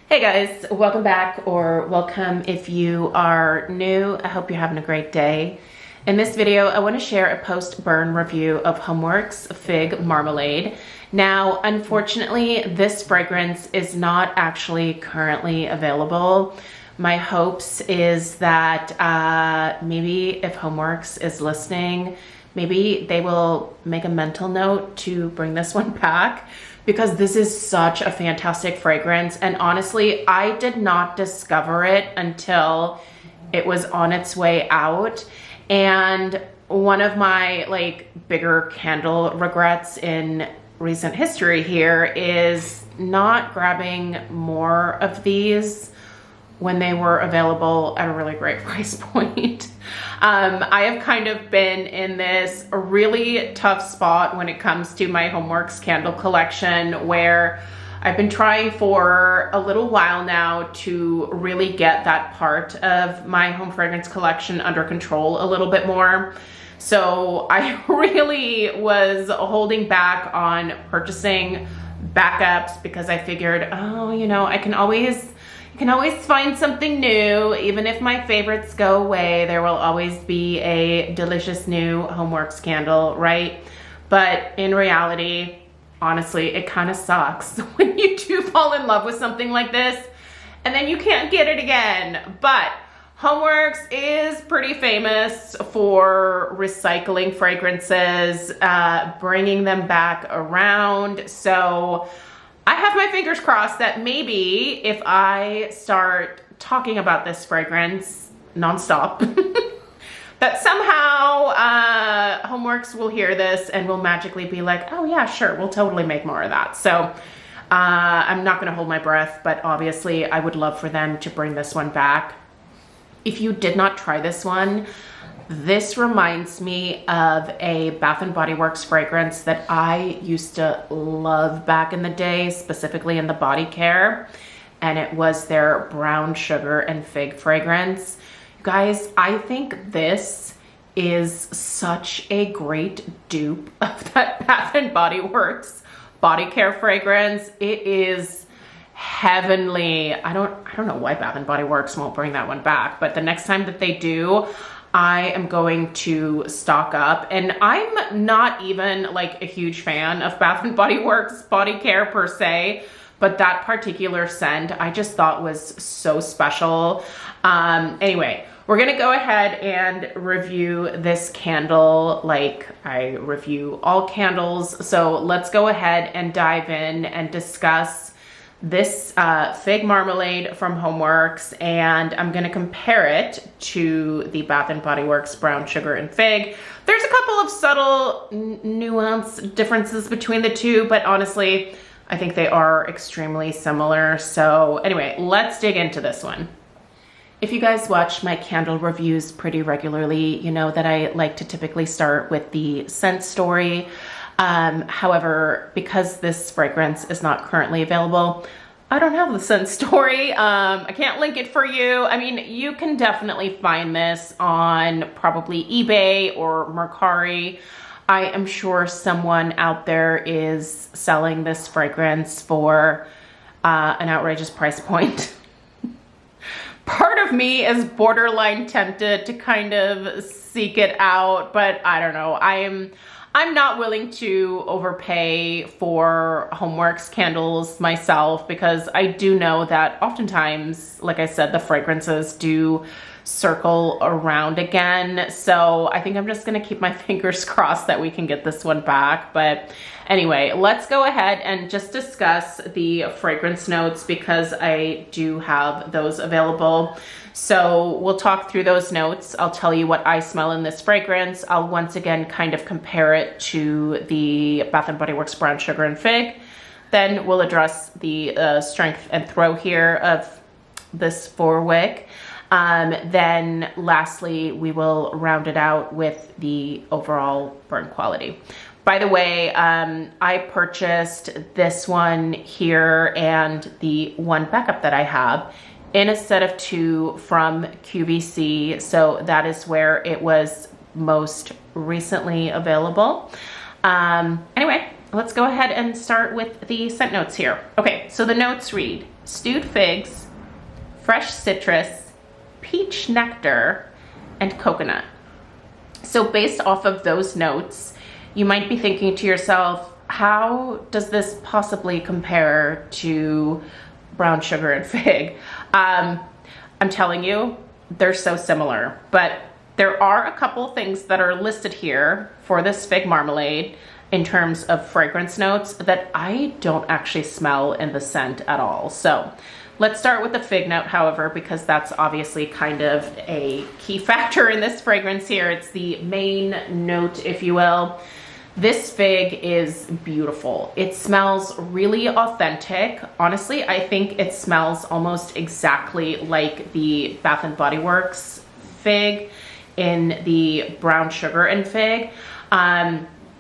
Hey guys, welcome back, or welcome if you are new. I hope you're having a great day. In this video, I want to share a post-burn review of HomeWorx Fig Marmalade. Now, unfortunately, this fragrance is not actually currently available. My hopes is that maybe if HomeWorx is listening, maybe they will make a mental note to bring this one back, because this is such a fantastic fragrance. And honestly, I did not discover it until it was on its way out. And one of my bigger candle regrets in recent history here is not grabbing more of these when they were available at a really great price point. I have kind of been in this really tough spot when it comes to my HomeWorx candle collection, where I've been trying for a little while now to really get that part of my home fragrance collection under control a little bit more. So I really was holding back on purchasing backups because I figured, oh, you know, I can always find something new. Even if my favorites go away, there will always be a delicious new HomeWorx candle, right? But in reality, honestly, it kind of sucks when you do fall in love with something like this and then you can't get it again. But HomeWorx is pretty famous for recycling fragrances, bringing them back around. So I have my fingers crossed that maybe if I start talking about this fragrance nonstop, that somehow HomeWorx will hear this and will magically be like, oh yeah, sure, we'll totally make more of that. So I'm not gonna hold my breath, but obviously I would love for them to bring this one back. If you did not try this one, this reminds me of a Bath & Body Works fragrance that I used to love back in the day, specifically in the body care, and it was their brown sugar and fig fragrance. You guys, I think this is such a great dupe of that Bath & Body Works body care fragrance. It is heavenly. I don't know why Bath & Body Works won't bring that one back, but the next time that they do, I am going to stock up. And I'm not even like a huge fan of Bath & Body Works body care per se, but that particular scent I just thought was so special. Anyway, we're gonna go ahead and review this candle like I review all candles. So let's go ahead and dive in and discuss this Fig Marmalade from HomeWorx, and I'm gonna compare it to the Bath & Body Works Brown Sugar and Fig. There's a couple of subtle nuance differences between the two, but honestly, I think they are extremely similar. So anyway, let's dig into this one. If you guys watch my candle reviews pretty regularly, you know that I like to typically start with the scent story. However, because this fragrance is not currently available, I don't have the scent story. I can't link it for you. I mean, you can definitely find this on probably eBay or Mercari. I am sure someone out there is selling this fragrance for an outrageous price point. Part of me is borderline tempted to kind of seek it out, but I don't know. I'm not willing to overpay for HomeWorx candles myself, because I do know that oftentimes, like I said, the fragrances do circle around again. So I think I'm just gonna keep my fingers crossed that we can get this one back. But anyway, let's go ahead and just discuss the fragrance notes, because I do have those available. So we'll talk through those notes. I'll tell you what I smell in this fragrance. I'll once again kind of compare it to the Bath & Body Works Brown Sugar and Fig. Then we'll address the strength and throw here of this 4-wick. Then lastly, we will round it out with the overall burn quality. By the way, I purchased this one here and the one backup that I have in a set of 2 from QVC. So that is where it was most recently available. Anyway, let's go ahead and start with the scent notes here. Okay, so the notes read: stewed figs, fresh citrus, peach nectar, and coconut. So based off of those notes, you might be thinking to yourself, how does this possibly compare to brown sugar and fig? I'm telling you, they're so similar, but there are a couple things that are listed here for this fig marmalade in terms of fragrance notes that I don't actually smell in the scent at all. So let's start with the fig note, however, because that's obviously kind of a key factor in this fragrance here. It's the main note, if you will. This fig is beautiful. It smells really authentic. Honestly, I think it smells almost exactly like the Bath & Body Works fig in the brown sugar and fig.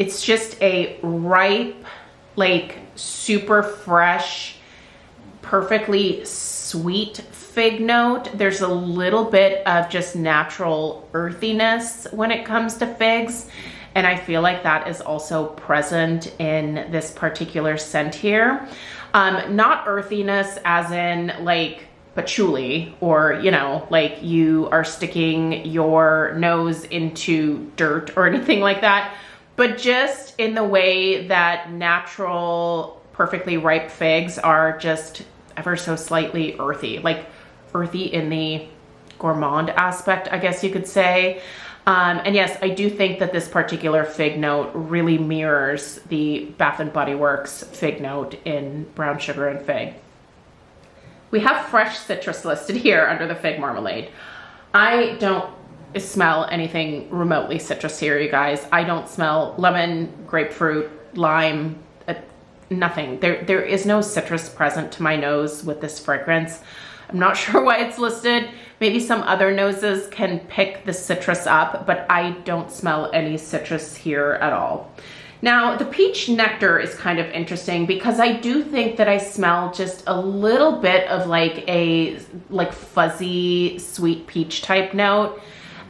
It's just a ripe, like super fresh, perfectly sweet fig note. There's a little bit of just natural earthiness when it comes to figs. And I feel like that is also present in this particular scent here. Not earthiness as in like patchouli or, you know, like you are sticking your nose into dirt or anything like that, but just in the way that natural, perfectly ripe figs are just ever so slightly earthy, like earthy in the gourmand aspect, I guess you could say. And yes, I do think that this particular fig note really mirrors the Bath & Body Works fig note in brown sugar and fig. We have fresh citrus listed here under the fig marmalade. I don't smell anything remotely citrus here, you guys. I don't smell lemon, grapefruit, lime, nothing. There is no citrus present to my nose with this fragrance. I'm not sure why it's listed. Maybe some other noses can pick the citrus up, but I don't smell any citrus here at all. Now, the peach nectar is kind of interesting because I do think that I smell just a little bit of like a fuzzy sweet peach type note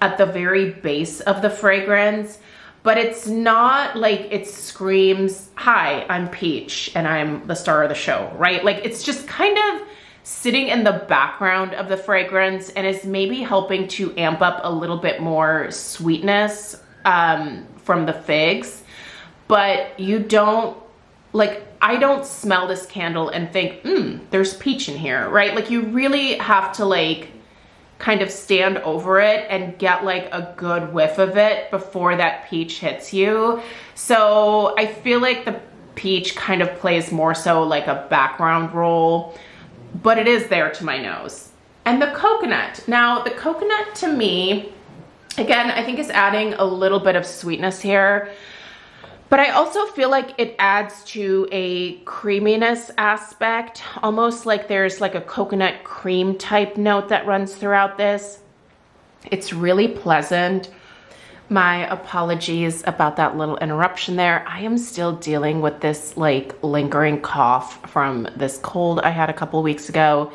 at the very base of the fragrance, but it's not like it screams, hi, I'm Peach and I'm the star of the show, right? Like it's just kind of sitting in the background of the fragrance and is maybe helping to amp up a little bit more sweetness from the figs. But you don't, like, I don't smell this candle and think, there's peach in here, right? Like you really have to like kind of stand over it and get like a good whiff of it before that peach hits you. So I feel like the peach kind of plays more so like a background role, but it is there to my nose. And the coconut. Now the coconut to me, again, I think is adding a little bit of sweetness here, but I also feel like it adds to a creaminess aspect, almost like there's like a coconut cream type note that runs throughout this. It's really pleasant. My apologies about that little interruption there. I am still dealing with this like lingering cough from this cold I had a couple weeks ago.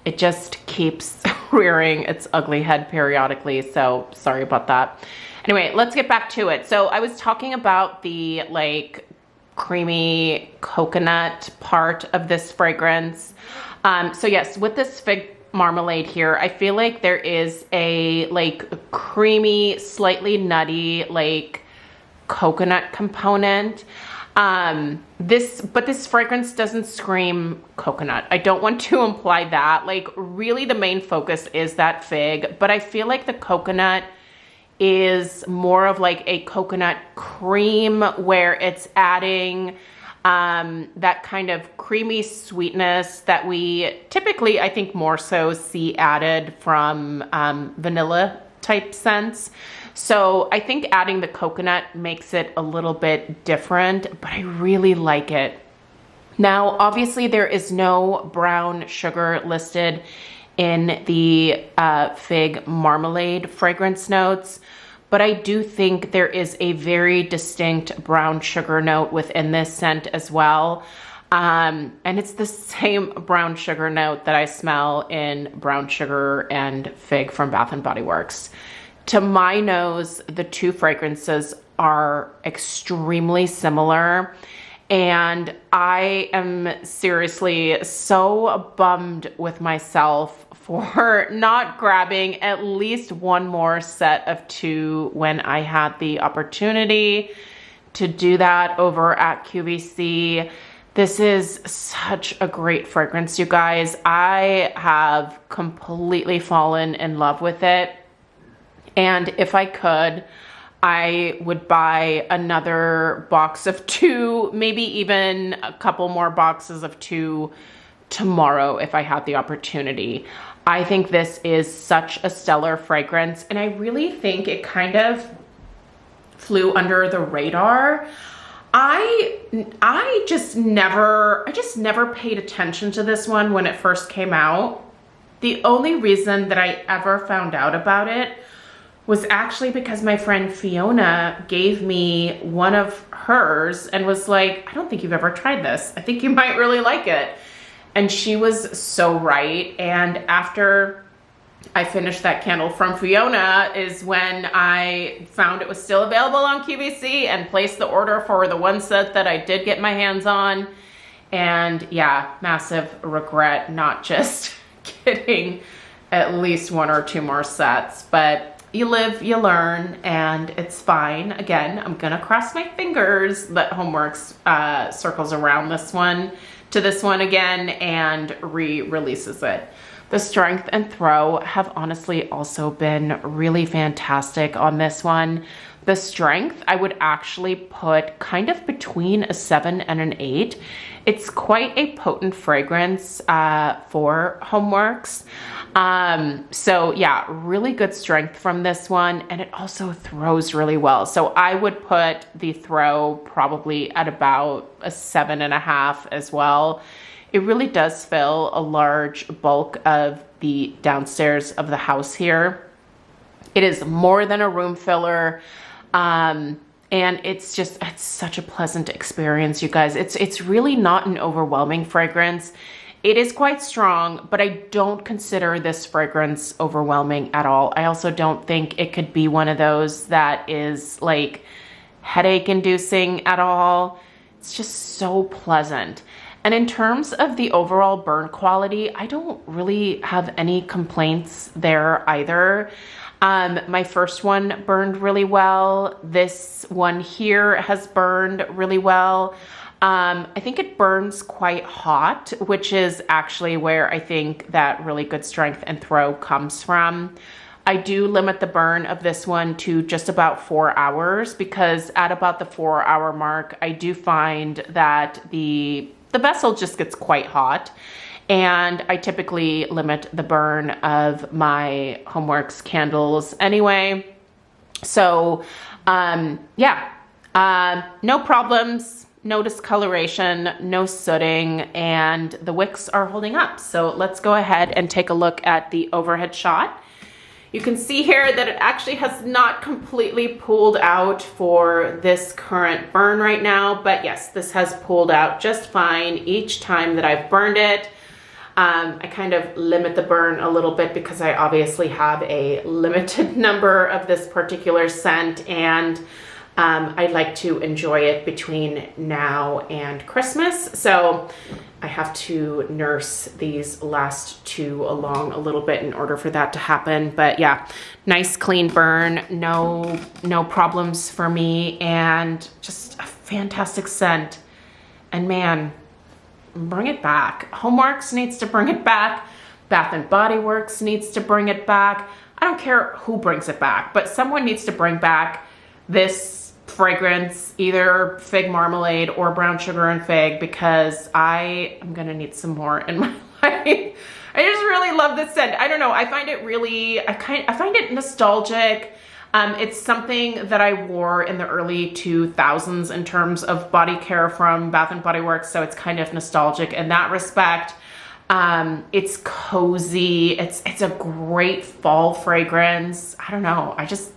It just keeps rearing its ugly head periodically, so sorry about that. Anyway, let's get back to it. So I was talking about the like creamy coconut part of this fragrance. So yes, with this fig marmalade here, I feel like there is a like creamy, slightly nutty, like coconut component. But this fragrance doesn't scream coconut. I don't want to imply that. Like really the main focus is that fig, but I feel like the coconut is more of like a coconut cream where it's adding that kind of creamy sweetness that we typically, I think more so see added from vanilla type scents. So I think adding the coconut makes it a little bit different, but I really like it. Now, obviously there is no brown sugar listed in the fig marmalade fragrance notes, but I do think there is a very distinct brown sugar note within this scent as well. And it's the same brown sugar note that I smell in brown sugar and fig from Bath & Body Works. To my nose, the two fragrances are extremely similar. And I am seriously so bummed with myself for not grabbing at least one more set of 2 when I had the opportunity to do that over at QVC. This is such a great fragrance, you guys. I have completely fallen in love with it. And if I could, I would buy another box of 2, maybe even a couple more boxes of 2 tomorrow if I had the opportunity. I think this is such a stellar fragrance, and I really think it kind of flew under the radar. I just never paid attention to this one when it first came out. The only reason that I ever found out about it was actually because my friend Fiona gave me one of hers and was like, I don't think you've ever tried this. I think you might really like it. And she was so right. And after I finished that candle from Fiona is when I found it was still available on QVC and placed the order for the one set that I did get my hands on. And yeah, massive regret not just getting at least 1 or 2 more sets, but you live, you learn, and it's fine. Again, I'm gonna cross my fingers that HomeWorx circles around this one to this one again and re-releases it. The strength and throw have honestly also been really fantastic on this one. The strength I would actually put kind of between a 7 and an 8. It's quite a potent fragrance for HomeWorx. So yeah, really good strength from this one, and it also throws really well. So I would put the throw probably at about a 7.5 as well. It really does fill a large bulk of the downstairs of the house here. It is more than a room filler. And it's such a pleasant experience, you guys. It's really not an overwhelming fragrance. It is quite strong, but I don't consider this fragrance overwhelming at all. I also don't think it could be one of those that is like headache inducing at all. It's just so pleasant. And in terms of the overall burn quality, I don't really have any complaints there either. My first one burned really well. This one here has burned really well. I think it burns quite hot, which is actually where I think that really good strength and throw comes from. I do limit the burn of this one to just about 4 hours, because at about the 4-hour mark, I do find that the vessel just gets quite hot. And I typically limit the burn of my HomeWorx candles anyway. So yeah, no problems, no discoloration, no sooting, and the wicks are holding up. So let's go ahead and take a look at the overhead shot. You can see here that it actually has not completely pulled out for this current burn right now, but yes, this has pulled out just fine each time that I've burned it. I kind of limit the burn a little bit because I obviously have a limited number of this particular scent, and I'd like to enjoy it between now and Christmas. So I have to nurse these last 2 along a little bit in order for that to happen. But yeah, nice clean burn, no problems for me, and just a fantastic scent. And man, bring it back. HomeWorx needs to bring it back. Bath & Body Works needs to bring it back. I don't care who brings it back, but someone needs to bring back this fragrance, either fig marmalade or brown sugar and fig, because I am gonna need some more in my life. I just really love this scent. I don't know, I find it really, I find it nostalgic. It's something that I wore in the early 2000s in terms of body care from Bath & Body Works, so it's kind of nostalgic in that respect. It's cozy, it's a great fall fragrance. I don't know,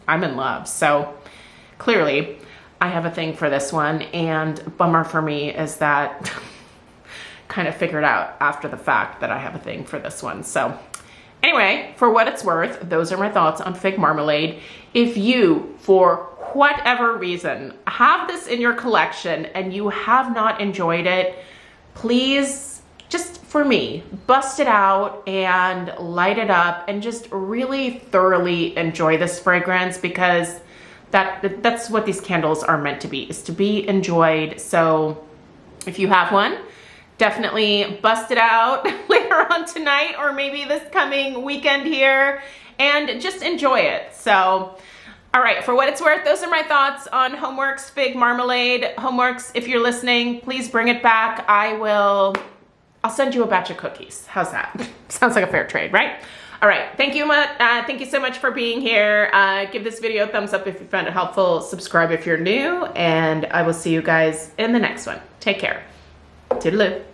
I'm in love. So clearly I have a thing for this one, and bummer for me is that kind of figured out after the fact that I have a thing for this one. So anyway, for what it's worth, those are my thoughts on fig marmalade. If you, for whatever reason have this in your collection and you have not enjoyed it, please, just for me, bust it out and light it up and just really thoroughly enjoy this fragrance, because that's what these candles are meant to be, is to be enjoyed. So if you have one, definitely bust it out later on tonight or maybe this coming weekend here and just enjoy it. So, all right, for what it's worth, those are my thoughts on HomeWorx Fig Marmalade. HomeWorx, if you're listening, please bring it back. I'll send you a batch of cookies. How's that? Sounds like a fair trade, right? All right, thank you so much for being here. Give this video a thumbs up if you found it helpful. Subscribe if you're new, and I will see you guys in the next one. Take care. Toodaloo.